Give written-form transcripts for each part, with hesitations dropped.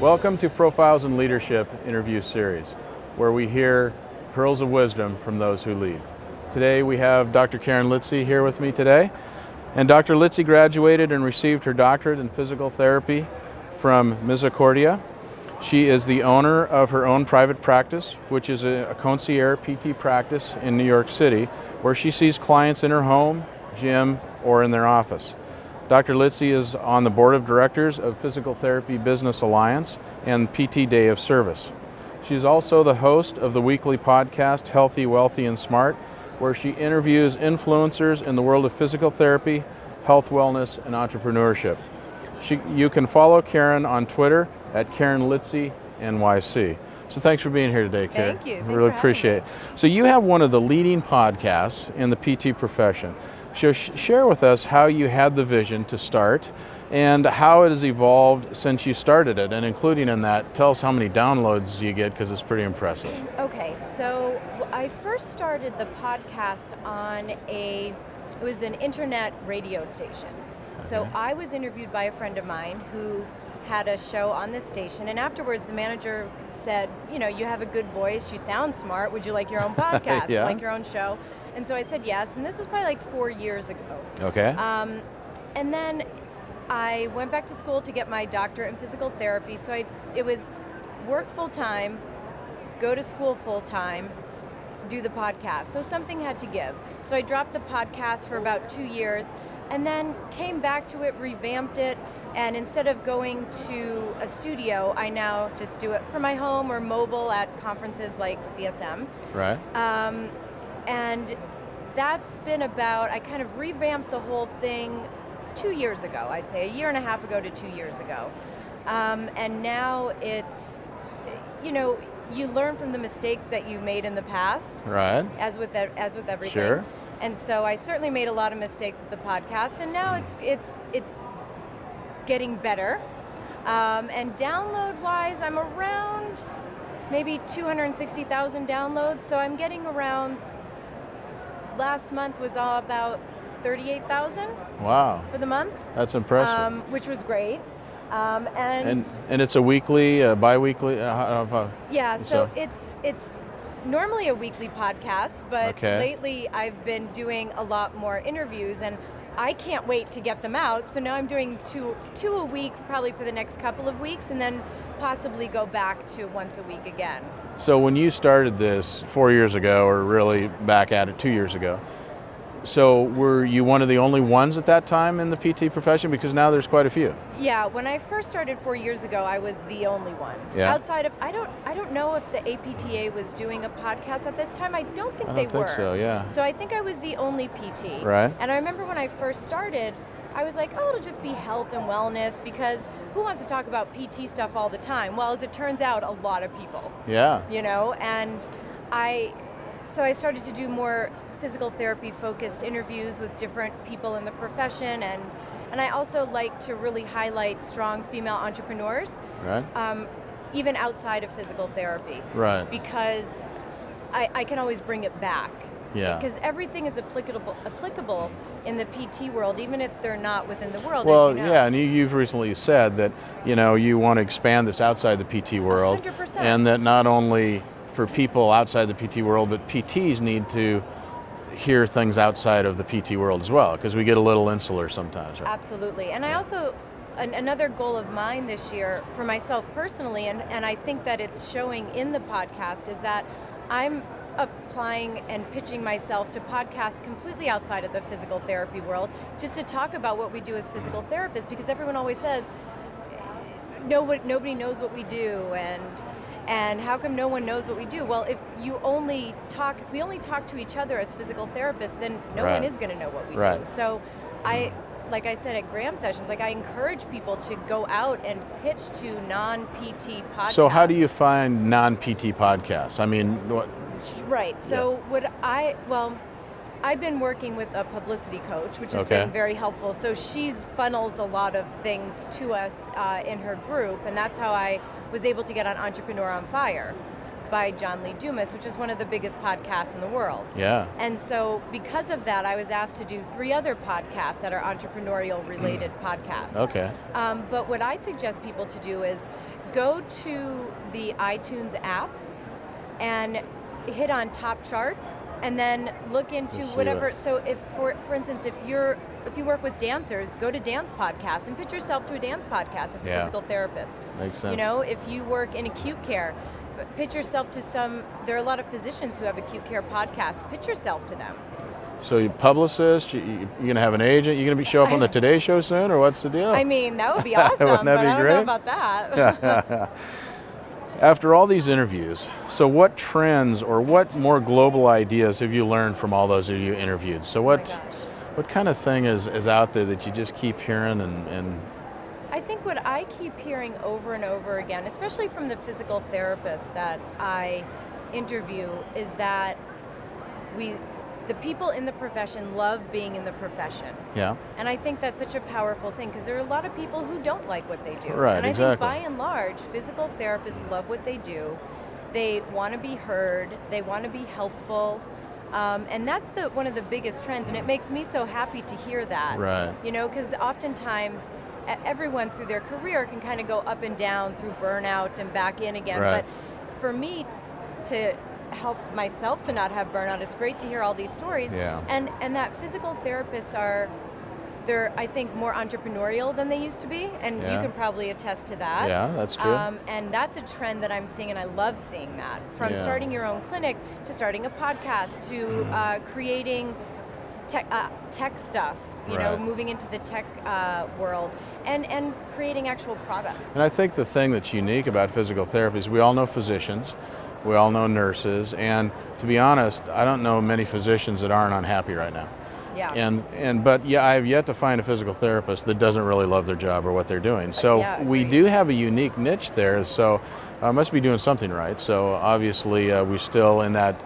Welcome to Profiles in Leadership interview series, where we hear pearls of wisdom from those who lead. Today we have Dr. Karen Litzy here with me today. And Dr. Litzy graduated and received her doctorate in physical therapy from Misericordia. She is the owner of her own private practice, which is a concierge PT practice in New York City, where she sees clients in her home, gym, or in their office. Dr. Litzy is on the board of directors of Physical Therapy Business Alliance and PT Day of Service. She's also the host of the weekly podcast, Healthy, Wealthy, and Smart, where she interviews influencers in the world of physical therapy, health, wellness, and entrepreneurship. You can follow Karen on Twitter at Karen Litzy NYC. So thanks for being here today, Karen. Thank you. I really appreciate it. So you have one of the leading podcasts in the PT profession. So share with us how you had the vision to start and how it has evolved since you started it, and including in that, tell us how many downloads you get, because it's pretty impressive. Okay, so I first started the podcast on it was an internet radio station. So I was interviewed by a friend of mine who had a show on this station, and afterwards the manager said, you know, you have a good voice, you sound smart, would you like your own podcast, Yeah. like your own show? And so I said yes, and this was probably like 4 years ago. Okay. And then I went back to school to get my doctorate in physical therapy, so it was work full-time, go to school full-time, do the podcast. So something had to give. So I dropped the podcast for about 2 years, and then came back to it, revamped it, and instead of going to a studio, I now just do it from my home or mobile at conferences like CSM. Right. And that's been about, I kind of revamped the whole thing 2 years ago, I'd say, a year and a half ago to 2 years ago. And now it's, you know, you learn from the mistakes that you made in the past. Right. As with everything. Sure. And so I certainly made a lot of mistakes with the podcast, and now it's getting better. And download-wise, I'm around maybe 260,000 downloads, so I'm getting around, last month was all about 38,000. Wow. For the month. That's impressive. Which was great. And it's a weekly, bi-weekly? Yeah, so it's normally a weekly podcast, but lately I've been doing a lot more interviews, and I can't wait to get them out. So now I'm doing two a week probably for the next couple of weeks, and then possibly go back to once a week again. So when you started this 4 years ago, or really back at it 2 years ago, so were you one of the only ones at that time in the PT profession? Because now there's quite a few. Yeah, when I first started 4 years ago, I was the only one. Yeah. Outside of, I don't know if the APTA was doing a podcast at this time. I don't think they were. I don't think so, yeah. So I think I was the only PT. Right. And I remember when I first started, I was like, oh, it'll just be health and wellness, because who wants to talk about PT stuff all the time? Well, as it turns out, a lot of people. Yeah. You know, and so I started to do more physical therapy focused interviews with different people in the profession, and I also like to really highlight strong female entrepreneurs. Right. Even outside of physical therapy. Right. Because I can always bring it back. Yeah. Because everything is applicable in the PT world, even if they're not within the world. Well, as you know. yeah, and you've recently said that, you know, you want to expand this outside the PT world. 100%. And that not only for people outside the PT world, but PTs need to hear things outside of the PT world as well, because we get a little insular sometimes, right? Absolutely. And I also, another goal of mine this year for myself personally, and I think that it's showing in the podcast, is that I'm applying and pitching myself to podcasts completely outside of the physical therapy world, just to talk about what we do as physical therapists, because everyone always says, nobody knows what we do, and how come no one knows what we do? Well, if we only talk to each other as physical therapists, then no one is going to know what we do. So like I said at Graham Sessions, like I encourage people to go out and pitch to non-PT podcasts. So how do you find non-PT podcasts? I mean, what? Right. So I've been working with a publicity coach, which has been very helpful. So she funnels a lot of things to us in her group, and that's how I was able to get on Entrepreneur on Fire by John Lee Dumas, which is one of the biggest podcasts in the world. Yeah. And so because of that, I was asked to do 3 other podcasts that are entrepreneurial related podcasts. Okay. But what I suggest people to do is go to the iTunes app and hit on top charts, and then look into whatever. So if, for instance, if you work with dancers, go to dance podcasts and pitch yourself to a dance podcast as a physical therapist. Makes sense. You know, if you work in acute care, pitch yourself to there are a lot of physicians who have acute care podcasts. Pitch yourself to them. So you publicist, you're going to have an agent, you're going to show up on the Today Show soon, or what's the deal? I mean, that would be awesome, Wouldn't that but be I don't great? know about that. After all these interviews, so what trends or what more global ideas have you learned from all those of you interviewed? So what kind of thing is out there that you just keep hearing and I think what I keep hearing over and over again, especially from the physical therapists that I interview, is that the people in the profession love being in the profession. Yeah. And I think that's such a powerful thing, because there are a lot of people who don't like what they do. Right, and I exactly. think by and large, physical therapists love what they do. They want to be heard. They want to be helpful. And that's one of the biggest trends, and it makes me so happy to hear that. Right. You know, because oftentimes everyone through their career can kind of go up and down through burnout and back in again. Right. But for me to help myself to not have burnout, it's great to hear all these stories. Yeah. And that physical therapists they're I think more entrepreneurial than they used to be, and you can probably attest to that. Yeah, that's true. And that's a trend that I'm seeing, and I love seeing that. From starting your own clinic to starting a podcast to creating tech stuff, you know, moving into the tech world and creating actual products. And I think the thing that's unique about physical therapy is we all know physicians, we all know nurses, and to be honest, I don't know many physicians that aren't unhappy right now. Yeah. But I have yet to find a physical therapist that doesn't really love their job or what they're doing. So we agreed. do have a unique niche there. So must be doing something right. So obviously we're still in that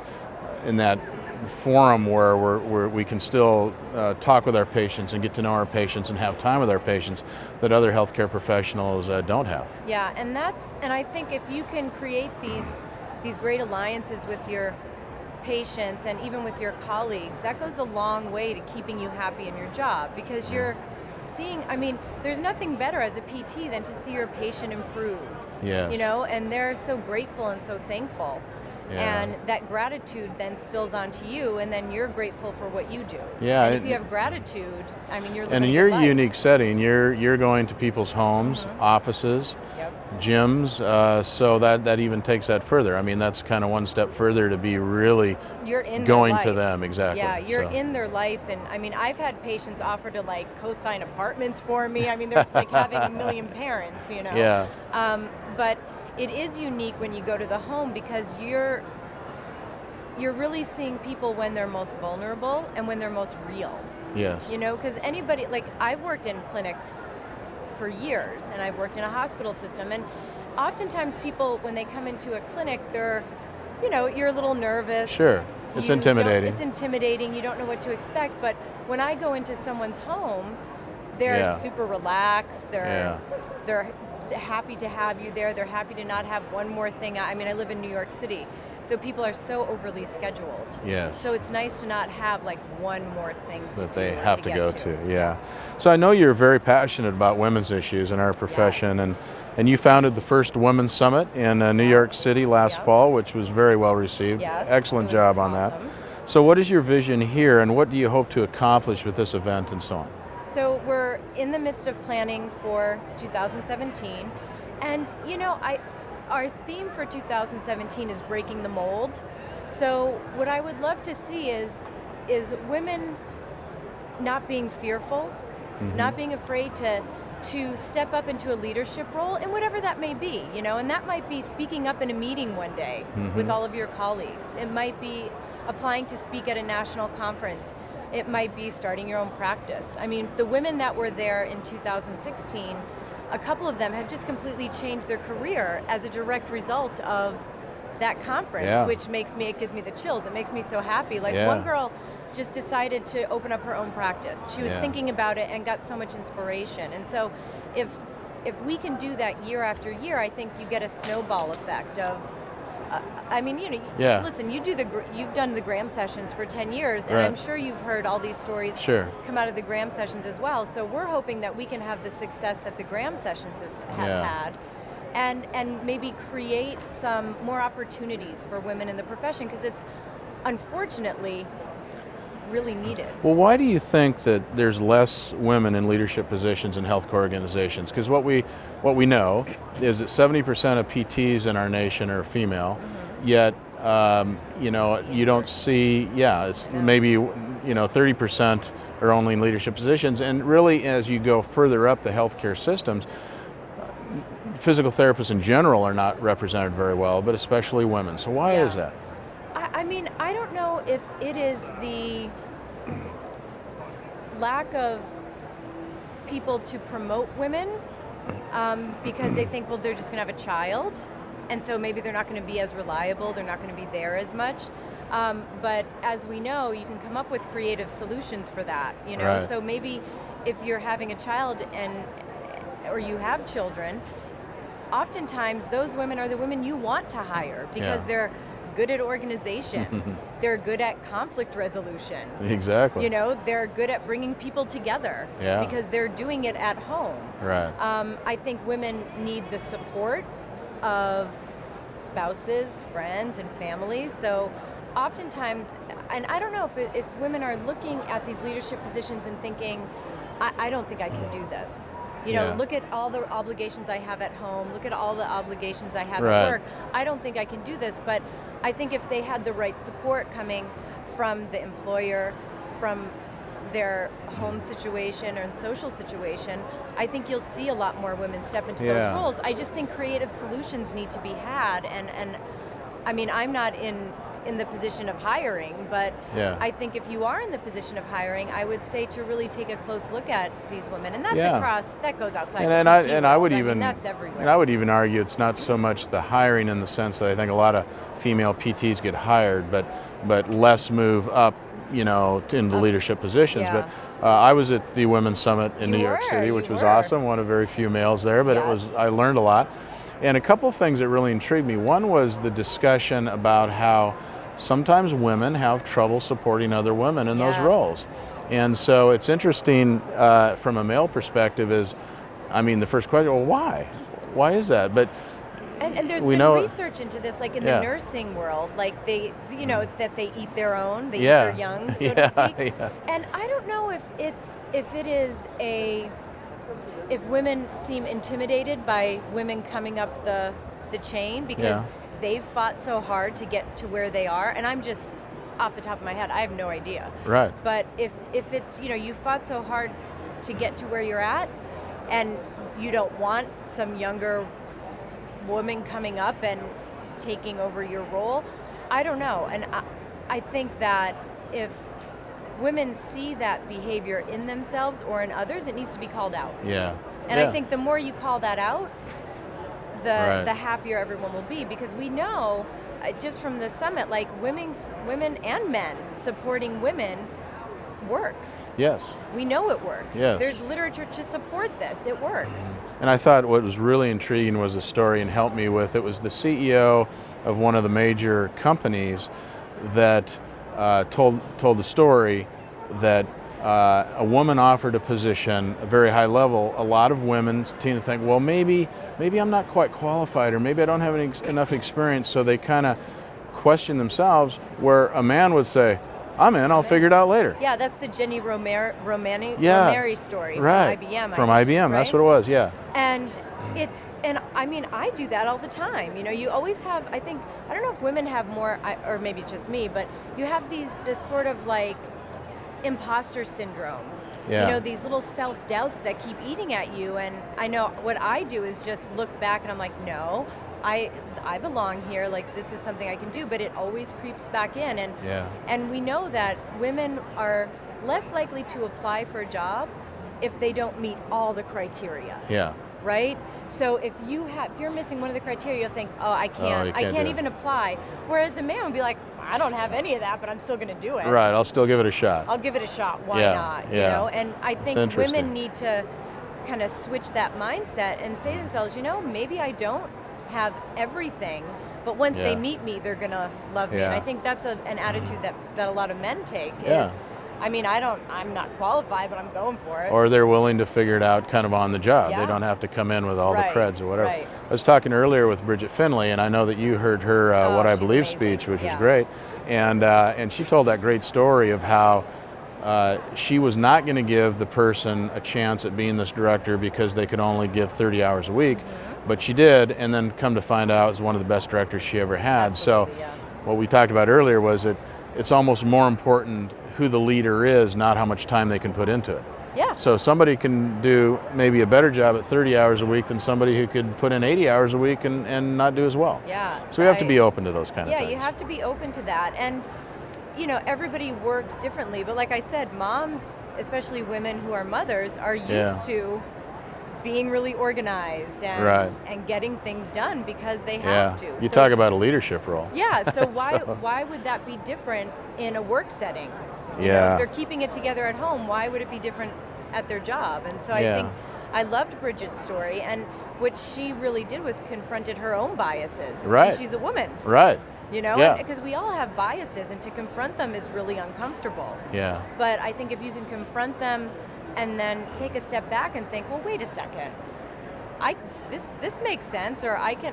forum where we can still talk with our patients and get to know our patients and have time with our patients that other healthcare professionals don't have. Yeah, and I think if you can create these great alliances with your patients and even with your colleagues, that goes a long way to keeping you happy in your job, because you're seeing, I mean, there's nothing better as a PT than to see your patient improve. Yes. You know, and they're so grateful and so thankful. Yeah. And that gratitude then spills onto you, and then you're grateful for what you do. Yeah. And if you have gratitude, I mean, you're living And in a your good life. unique setting, you're going to people's homes, offices, gyms, so that even takes that further. I mean, that's kind of one step further to be really you're in going their to life. them, exactly. Yeah, you're So. in their life, and I mean, I've had patients offer to like co-sign apartments for me. I mean, it's like having a million parents, you know. Yeah. But it is unique when you go to the home, because you're really seeing people when they're most vulnerable and when they're most real. Yes. You know, because anybody, like, I've worked in clinics for years, and I've worked in a hospital system, and oftentimes people, when they come into a clinic, they're, you know, you're a little nervous. Sure. It's intimidating. It's intimidating. You don't know what to expect. But when I go into someone's home, they're super relaxed. They're happy to have you there. They're happy to not have one more thing. I mean, I live in New York City, so people are so overly scheduled. Yes. So it's nice to not have like one more thing that to they do or have to get go to. Yeah. So I know you're very passionate about women's issues in our profession, and you founded the first Women's Summit in New York City last fall, which was very well received. Yes, Excellent it was job on awesome. that. So what is your vision here, and what do you hope to accomplish with this event and so on? So we're in the midst of planning for 2017, and you know, our theme for 2017 is breaking the mold. So what I would love to see is women not being fearful, not being afraid to step up into a leadership role, and whatever that may be, you know, and that might be speaking up in a meeting one day with all of your colleagues. It might be applying to speak at a national conference. It might be starting your own practice. I mean, the women that were there in 2016, a couple of them have just completely changed their career as a direct result of that conference, which gives me the chills. It makes me so happy. Like one girl just decided to open up her own practice. She was thinking about it and got so much inspiration. And so if we can do that year after year, I think you get a snowball effect of, I mean, you know, listen, you've done the Graham sessions for 10 years, and I'm sure you've heard all these stories come out of the Graham sessions as well. So we're hoping that we can have the success that the Graham sessions have had, and maybe create some more opportunities for women in the profession, because it's unfortunately really needed. Well, why do you think that there's less women in leadership positions in healthcare organizations? Because what we know is that 70% of PTs in our nation are female, yet you don't see, it's maybe 30% are only in leadership positions, and really as you go further up the healthcare systems, physical therapists in general are not represented very well, but especially women. So why is that? I mean, I don't know if it is the lack of people to promote women because they think, well, they're just going to have a child, and so maybe they're not going to be as reliable, they're not going to be there as much. But as we know, you can come up with creative solutions for that, Right. So maybe if you're having a child or you have children, oftentimes those women are the women you want to hire because they're good at organization. They're good at conflict resolution. Exactly. They're good at bringing people together because they're doing it at home. Right. I think women need the support of spouses, friends, and families. So oftentimes, and I don't know if women are looking at these leadership positions and thinking, I don't think I can do this. Look at all the obligations I have at home. Look at all the obligations I have at work. I don't think I can do this. But I think if they had the right support coming from the employer, from their home situation or social situation, I think you'll see a lot more women step into those roles. I just think creative solutions need to be had. And I mean, I'm not in the position of hiring, but I think if you are in the position of hiring, I would say to really take a close look at these women, and that's that goes outside. I would even that's everywhere. And I would even argue it's not so much the hiring in the sense that I think a lot of female PTs get hired, but less move up, in the leadership positions. But I was at the Women's Summit in New York City, which was awesome. One of very few males there, but I learned a lot. And a couple of things that really intrigued me. One was the discussion about how sometimes women have trouble supporting other women in those roles. And so it's interesting from a male perspective the first question, well, why? Why is that? But and there's been research into this, like in the nursing world, like it's that they eat their own, they eat their young, so to speak. And I don't know if women seem intimidated by women coming up the chain because they've fought so hard to get to where they are, and I'm just off the top of my head, I have no idea. Right. But if it's, you fought so hard to get to where you're at, and you don't want some younger woman coming up and taking over your role, I don't know. And I think that if women see that behavior in themselves or in others, it needs to be called out. And I think the more you call that out, the happier everyone will be, because we know just from the summit, like women and men supporting women works. Yes. We know it works. Yes. There's literature to support this. It works. And I thought what was really intriguing was a story, and helped me with it, was the CEO of one of the major companies that told the story that a woman offered a position, a very high level. A lot of women tend to think, well, maybe I'm not quite qualified, or maybe I don't have enough experience, so they kind of question themselves, where a man would say, I'm in, I'll figure it out later. Yeah, that's the Jenny Romeri story from IBM. From IBM, that's what it was, And I mean, I do that all the time. You always have, I don't know if women have more, or maybe it's just me, but you have this sort of like imposter syndrome. These little self-doubts that keep eating at you. And I know what I do is just look back and I'm like, no, I belong here, like this is something I can do, but it always creeps back in. And we know that women are less likely to apply for a job if they don't meet all the criteria. Right? So if you're missing one of the criteria, you'll think, I can't even apply. Whereas a man would be like, I don't have any of that, but I'm still going to do it. Right, I'll still give it a shot. I'll give it a shot. Why not? And I think women need to kind of switch that mindset and say to themselves, maybe I don't have everything, but once they meet me, they're going to love me. And I think that's an attitude that a lot of men take is, I mean, I'm not qualified, but I'm going for it. Or they're willing to figure it out kind of on the job. Yeah. They don't have to come in with all Right, the creds or whatever. right. I was talking earlier with Bridget Finley, and I know that you heard her What I she's Believe amazing. speech, which was Yeah. great. And she told that great story of how she was not going to give the person a chance at being this director because they could only give 30 hours a week, but she did, and then come to find out was one of the best directors she ever had. Absolutely, So yeah. what we talked about earlier was it's almost more important who the leader is, not how much time they can put into it. Yeah. So somebody can do maybe a better job at 30 hours a week than somebody who could put in 80 hours a week and not do as well. Yeah. So we have to be open to those kind of Yeah, things. you have to be open to that. And, you know, everybody works differently. But like I said, moms, especially women who are mothers, are used to being really organized and, Right. and getting things done because they Yeah. have to. You So- talk about a leadership role. Yeah, so why So- why would that be different in a work setting? You know, Yeah. if they're keeping it together at home, why would it be different at their job? And so I Yeah. think I loved Bridget's story, and what she really did was confronted her own biases. Right. And she's a woman, Right. you know, Yeah. because we all have biases, and to confront them is really uncomfortable. Yeah. But I think if you can confront them and then take a step back and think, well, wait a second, this makes sense, or I can.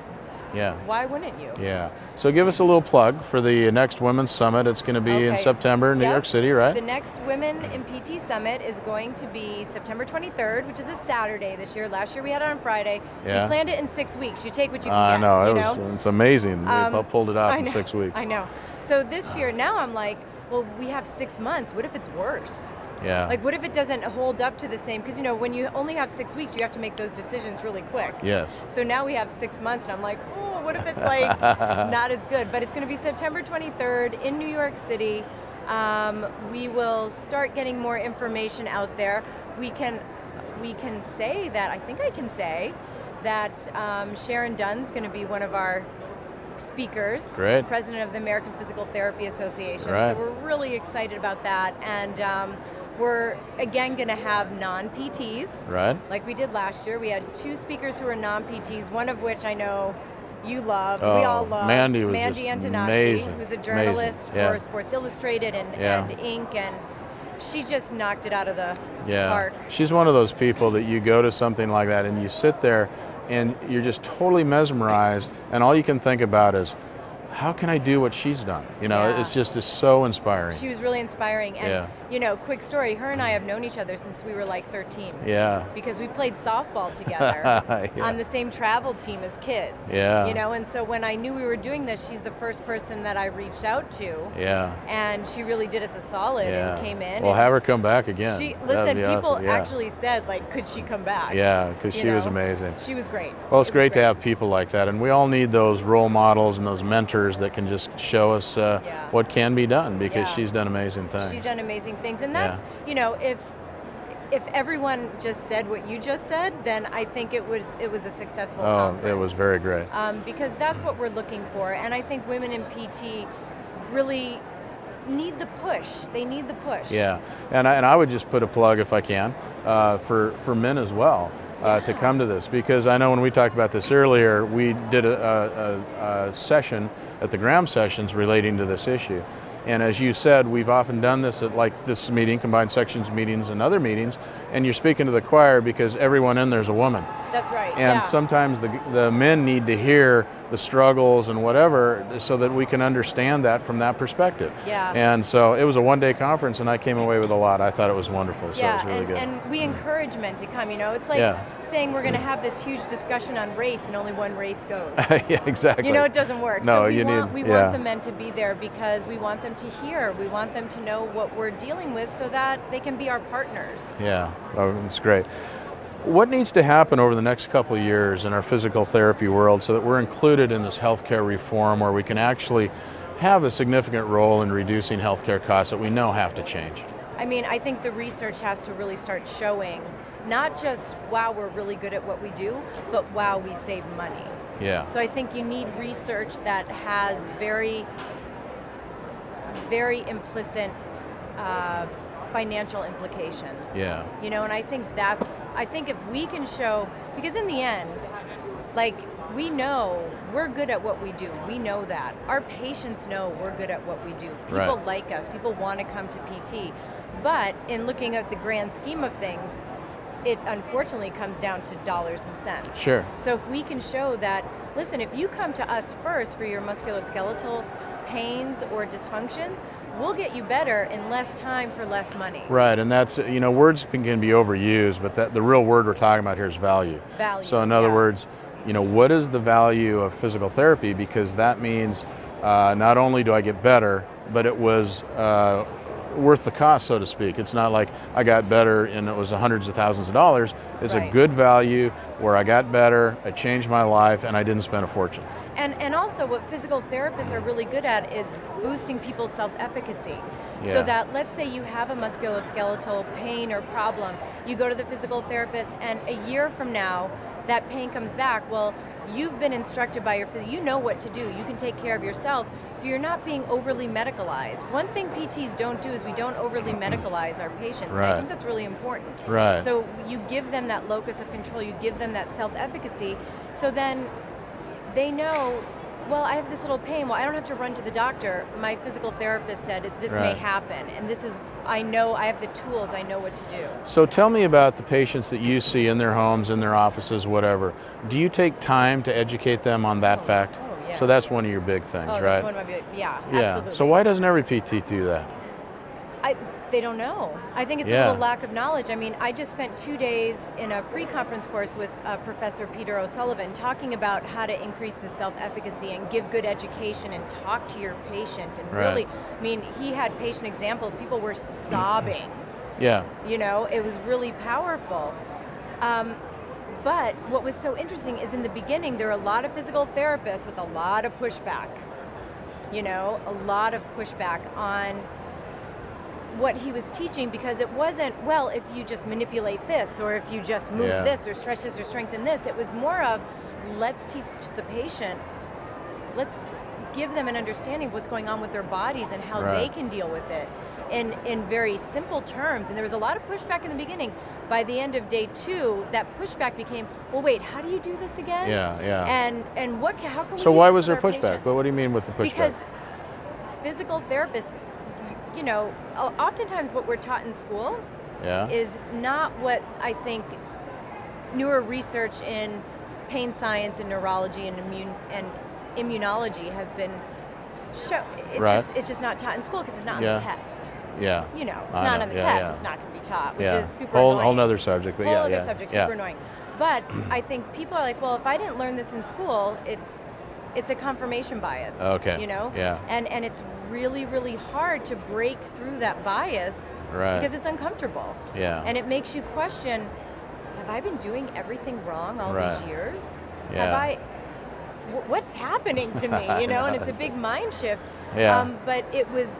Yeah. Why wouldn't you? Yeah. So give us a little plug for the next Women's Summit. It's going to be in Okay, September in New yep. York City, right? The next Women in PT Summit is going to be September 23rd, which is a Saturday this year. Last year we had it on Friday. Yeah. We planned it in 6 weeks. You take what you can I get. know. You It's amazing. They pulled it off I in know, 6 weeks. I know. So this year, now I'm like, well, we have 6 months. What if it's worse? Yeah. Like, what if it doesn't hold up to the same? Because, you know, when you only have 6 weeks, you have to make those decisions really quick. Yes. So now we have 6 months, and I'm like, oh, what if it's like not as good? But it's going to be September 23rd in New York City. We will start getting more information out there. We can say that, I think I can say, that Sharon Dunn's going to be one of our speakers, Great. president of the American Physical Therapy Association. Right. So we're really excited about that. And we're, again, going to have non-PTs. Right. Like we did last year. We had 2 speakers who were non-PTs, one of which I know you love, we Oh, all love. Mandy was Mandy just Antonacci, amazing. who's a journalist Amazing. Yeah. for Sports Illustrated and Inc. And she just knocked it out of the park. She's one of those people that you go to something like that and you sit there and you're just totally mesmerized, and all you can think about is, how can I do what she's done? You know, Yeah. it's just so inspiring. She was really inspiring. And, Yeah. you know, quick story, her and I have known each other since we were like 13. Yeah. Because we played softball together Yeah. on the same travel team as kids. Yeah. You know, and so when I knew we were doing this, she's the first person that I reached out to. Yeah. And she really did us a solid Yeah. and came in. Well, and have her come back again. That'd listen, be people awesome. Yeah. actually said, like, could she come back? Yeah, because You she was know? amazing. She was great. Well, it's It was great to have people like that, and we all need those role models and those mentors that can just show us what can be done, because Yeah. she's done amazing things. She's done amazing things. And that's, you know, if everyone just said what you just said, then I think it was a successful conference. It was very great. Because that's what we're looking for. And I think women in PT really need the push. They need the push. Yeah, and I would just put a plug, if I can, for men as well. To come to this, because I know when we talked about this earlier, we did a session at the Graham Sessions relating to this issue. And as you said, we've often done this at like this meeting, combined sections meetings and other meetings, and you're speaking to the choir because everyone in there's a woman. That's right. And yeah. sometimes the men need to hear the struggles and whatever so that we can understand that from that perspective. Yeah. And so it was a one-day conference, and I came away with a lot. I thought it was wonderful, so it was really good. And we encourage men to come. You know, it's like saying we're going to have this huge discussion on race and only one race goes. Yeah, exactly. You know, it doesn't work. No, so we want the men to be there because we want them to hear. We want them to know what we're dealing with so that they can be our partners. Yeah, that's great. What needs to happen over the next couple of years in our physical therapy world so that we're included in this healthcare reform where we can actually have a significant role in reducing healthcare costs that we know have to change? I mean, I think the research has to really start showing not just, wow, we're really good at what we do, but wow, we save money. Yeah. So I think you need research that has very, very implicit financial implications. Yeah. You know, and I think if we can show, because in the end, like, we know we're good at what we do. We know that. Our patients know we're good at what we do. People like us. People want to come to PT. But in looking at the grand scheme of things, it unfortunately comes down to dollars and cents. Sure. So if we can show that, listen, if you come to us first for your musculoskeletal pains or dysfunctions, we'll get you better in less time for less money. Right, and that's, words can be overused, but the real word we're talking about here is value. Value. So in other words, what is the value of physical therapy? Because that means not only do I get better, but it was worth the cost, so to speak. It's not like I got better and it was hundreds of thousands of dollars. It's a good value where I got better, I changed my life, and I didn't spend a fortune. And also what physical therapists are really good at is boosting people's self-efficacy. So that, let's say you have a musculoskeletal pain or problem, you go to the physical therapist, and a year from now, that pain comes back. Well, you've been instructed by your physician, you know what to do, you can take care of yourself, so you're not being overly medicalized. One thing PTs don't do is we don't overly medicalize our patients, and I think that's really important. Right. So you give them that locus of control, you give them that self-efficacy, so then they know, well, I have this little pain, well, I don't have to run to the doctor. My physical therapist said this may happen, and this is, I know, I have the tools, I know what to do. So tell me about the patients that you see in their homes, in their offices, whatever. Do you take time to educate them on that fact? Oh, yeah. So that's one of your big things, right? That's one of my big, absolutely. So why doesn't every PT do that? They don't know. I think it's a little lack of knowledge. I mean, I just spent 2 days in a pre-conference course with Professor Peter O'Sullivan talking about how to increase the self-efficacy and give good education and talk to your patient. And really, I mean, he had patient examples. People were sobbing. Yeah. It was really powerful. But what was so interesting is in the beginning, there were a lot of physical therapists with a lot of pushback. A lot of pushback on what he was teaching, because it wasn't, well, if you just manipulate this, or if you just move this, or stretch this, or strengthen this. It was more of, let's teach the patient, let's give them an understanding of what's going on with their bodies and how they can deal with it in very simple terms. And there was a lot of pushback in the beginning. By the end of day 2, that pushback became, well, wait, how do you do this again? Yeah. And how can we So use why this was there with our pushback? patients? But what do you mean with the pushback? Because physical therapists, oftentimes what we're taught in school is not what I think newer research in pain science and neurology and immunology has been shown. It's just not taught in school because it's not on the test. Yeah. It's not on the test. It's not going to be taught, which is super whole annoying. nother subject. But whole other subject, super annoying. But I think people are like, well, if I didn't learn this in school, it's a confirmation bias. Okay. Yeah. And it's really, really hard to break through that bias because it's uncomfortable. Yeah. And it makes you question, have I been doing everything wrong all these years? Yeah. What's happening to me? And it's a big mind shift. Yeah. But it was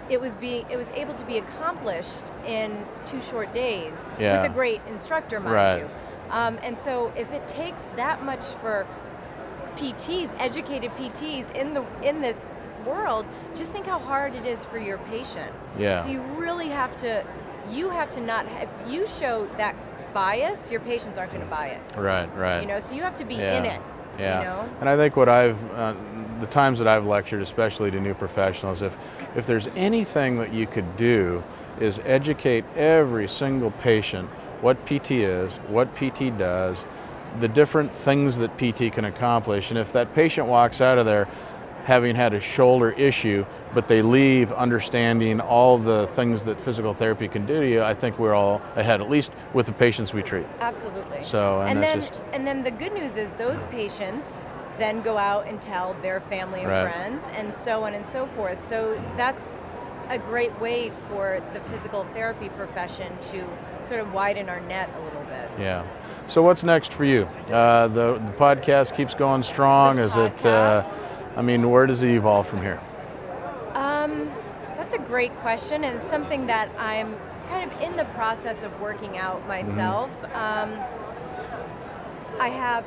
able to be accomplished in 2 short days with a great instructor, mind you. And so if it takes that much for PTs, educated PTs in this world, just think how hard it is for your patient. Yeah. So you really have to not, if you show that bias, your patients aren't going to buy it. Right. So you have to be in it. Yeah. And I think what the times that I've lectured, especially to new professionals, if there's anything that you could do is educate every single patient what PT is, what PT does, the different things that PT can accomplish. And if that patient walks out of there having had a shoulder issue, but they leave understanding all the things that physical therapy can do to you, I think we're all ahead, at least with the patients we treat. Absolutely. So, and then the good news is those patients then go out and tell their family and friends, and so on and so forth. So that's a great way for the physical therapy profession to sort of widen our net a little bit. Yeah. So what's next for you? The podcast keeps going strong. Is it? Where does it evolve from here? That's a great question, and it's something that I'm kind of in the process of working out myself.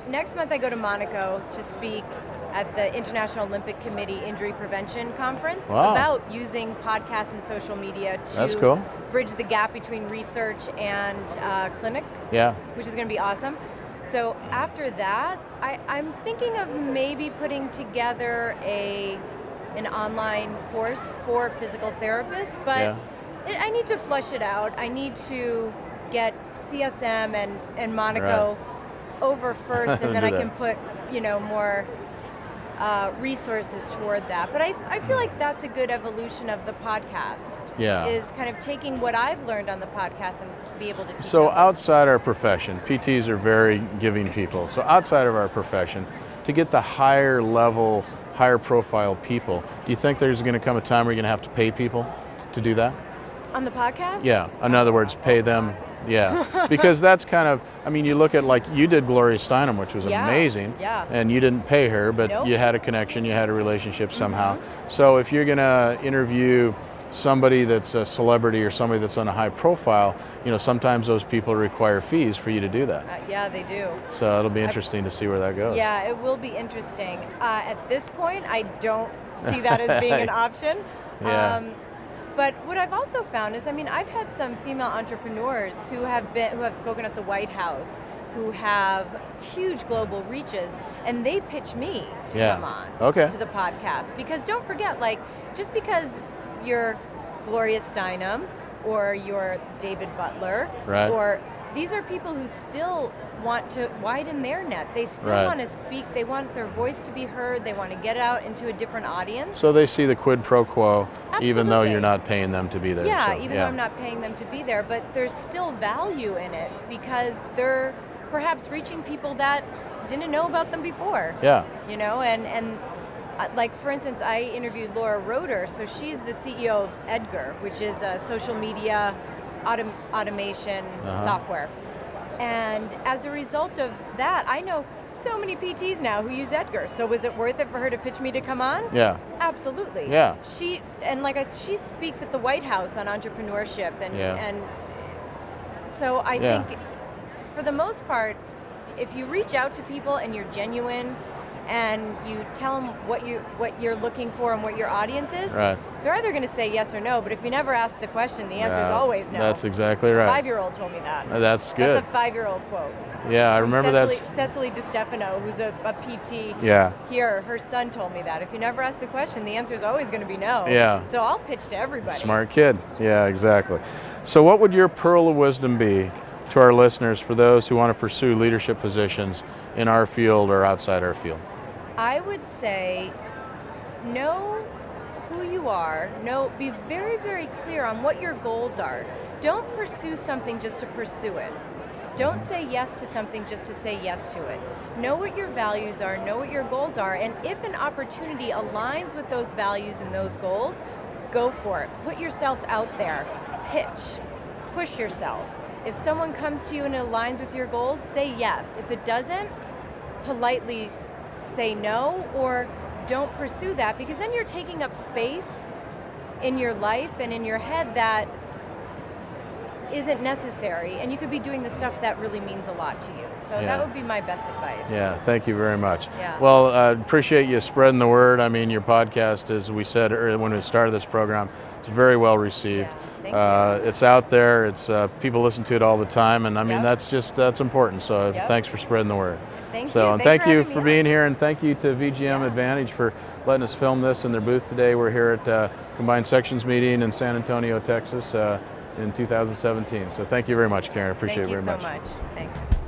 Next month I go to Monaco to speak at the International Olympic Committee Injury Prevention Conference about using podcasts and social media to bridge the gap between research and clinic, which is going to be awesome. So after that, I'm thinking of maybe putting together an online course for physical therapists, but I need to flush it out. I need to get CSM and Monaco over first, and then I can put, more resources toward that. But I feel like that's a good evolution of the podcast. Yeah. Is kind of taking what I've learned on the podcast and be able to teach So others. outside our profession, PTs are very giving people. So outside of our profession, to get the higher level, higher profile people, do you think there's going to come a time where you're going to have to pay people to do that? On the podcast? Yeah. In other words, pay them. Yeah. Because that's kind of, you look at like you did Gloria Steinem, which was amazing. Yeah. And you didn't pay her, but Nope. you had a connection, you had a relationship somehow. So if you're going to interview somebody that's a celebrity or somebody that's on a high profile, sometimes those people require fees for you to do that. Yeah, they do. So it'll be interesting to see where that goes. Yeah, it will be interesting. At this point, I don't see that as being an option. Yeah. But what I've also found is, I've had some female entrepreneurs who have spoken at the White House, who have huge global reaches, and they pitch me to come on to the podcast. Because don't forget, just because you're Gloria Steinem or you're David Butler, or these are people who still want to widen their net. They still want to speak. They want their voice to be heard. They want to get out into a different audience. So they see the quid pro quo, even though Absolutely. you're not paying them to be there. Yeah, so, even though I'm not paying them to be there, but there's still value in it because they're perhaps reaching people that didn't know about them before. Yeah. And like, for instance, I interviewed Laura Roeder, so she's the CEO of Edgar, which is a social media automation software. And as a result of that, I know so many PTs now who use Edgar. So was it worth it for her to pitch me to come on? Yeah. Absolutely. Yeah. She speaks at the White House on entrepreneurship, and so I think for the most part, if you reach out to people and you're genuine and you tell them what you're looking for and what your audience is, they're either going to say yes or no. But if you never ask the question, the answer is always no. That's exactly right. A 5-year-old told me that. That's good. That's a 5-year-old quote. Yeah, I remember that. Cecily DiStefano, who's a PT here, her son told me that. If you never ask the question, the answer is always going to be no. Yeah. So I'll pitch to everybody. Smart kid. Yeah, exactly. So what would your pearl of wisdom be to our listeners for those who want to pursue leadership positions in our field or outside our field? I would say know who you are. Be very, very clear on what your goals are. Don't pursue something just to pursue it. Don't say yes to something just to say yes to it. Know what your values are, know what your goals are, and if an opportunity aligns with those values and those goals, go for it. Put yourself out there. Pitch. Push yourself. If someone comes to you and it aligns with your goals, say yes. If it doesn't, politely say no or don't pursue that, because then you're taking up space in your life and in your head that isn't necessary, and you could be doing the stuff that really means a lot to you. So that would be my best advice. Yeah, thank you very much. Yeah. Well, appreciate you spreading the word. Your podcast, as we said when we started this program, is very well received. Yeah, thank you. It's out there. It's people listen to it all the time, and that's important. So thanks for spreading the word. Thank you. you. And thank you for being here, and thank you to VGM Advantage for letting us film this in their booth today. We're here at Combined Sections meeting in San Antonio, Texas, in 2017. So thank you very much, Karen. Appreciate it very much. Thank you so much. Thanks.